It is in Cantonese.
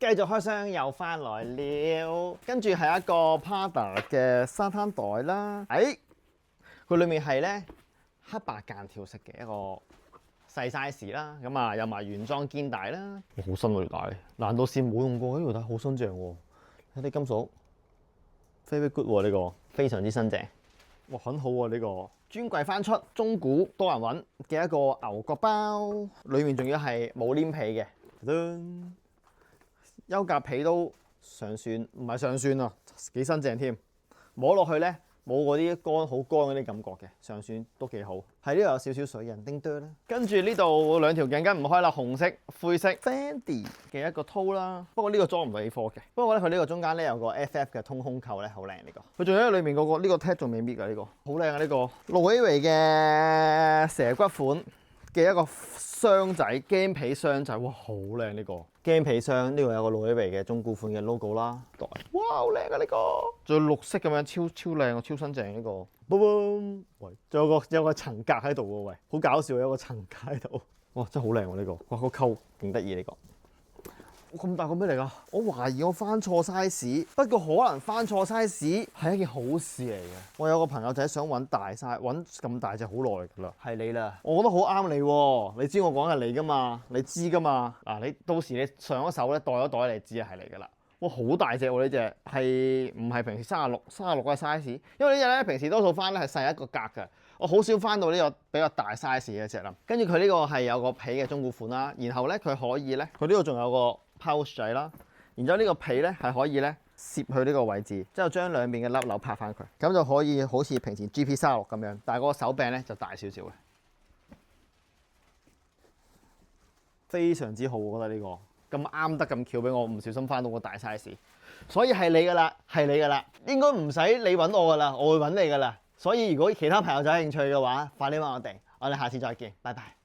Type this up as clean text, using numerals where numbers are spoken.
繼續開箱又翻來了，跟住係一個 Prada 嘅沙灘袋啦。佢裡面係咧黑白間條式嘅一個細 size 啦，咁啊有埋原裝肩帶啦。好新喎條帶，難道線冇用過？呢條帶好新淨喎，睇啲金屬 ，very good 喎呢個，非常之新淨。哇，很好喎呢個。專櫃翻出，中古多人揾嘅一個牛角包，裡面仲要係冇黏皮嘅，優格皮都上算，唔係上算啊，幾新淨添。摸落去咧冇嗰啲乾好乾嗰啲感覺嘅，上算都幾好。喺呢度有少少水印叮叮啦。跟住呢度兩條頸巾唔開啦，紅色、灰色 Fendi 嘅一個套啦。不過呢個裝唔到 A4 嘅。不過咧佢呢個中間咧有個 FF 嘅通胸扣咧，好靚呢個。佢仲有裏面嗰個呢個 tag 仲未搣㗎呢個，好靚啊呢個。路易威嘅蛇骨款嘅一個箱仔，驚皮箱仔，哇好靚呢個。驚皮箱呢度有個路易威嘅中古款嘅 logo 啦，袋，哇好靚啊呢個。仲有綠色咁樣超靚啊，超新淨呢個。喂，仲有個層格喺度喎，喂，好搞笑，有個層格喺度，哇，真係好靚喎呢個，哇，個扣勁得意呢個，咁大個咩嚟㗎？我懷疑我翻錯 size， 不過可能翻錯 size 係一件好事嚟嘅。我有個朋友仔想揾大 size，揾咁大隻好耐㗎啦，係你啦，我覺得好啱你喎，你知我講係你㗎嘛，你知㗎嘛，嗱，你到時你上咗手咧，袋咗袋你知係你㗎啦。哇，好大隻喎呢隻，係唔係平時36嘅 size？ 因為呢隻咧平時多數翻咧係細一個格嘅，我好少翻到呢個比較大 size 嘅隻啦。跟住佢呢個係有個皮嘅中古款啦，然後咧佢可以咧，佢呢度仲有個 pouch 仔啦，然之後呢個皮咧係可以咧攝去呢個位置，之後將兩邊嘅粒鈕拍翻佢，咁就可以好似平時 GP36咁樣，但係個手柄咧就大少少嘅，非常之好，我覺得呢個。咁啱得咁巧俾我唔小心翻到個大 size， 所以係你㗎啦，係你㗎啦，應該唔使你揾我㗎啦，我會揾你㗎啦。所以如果其他朋友仔有興趣嘅話，快啲揾我哋，我哋下次再見，拜拜。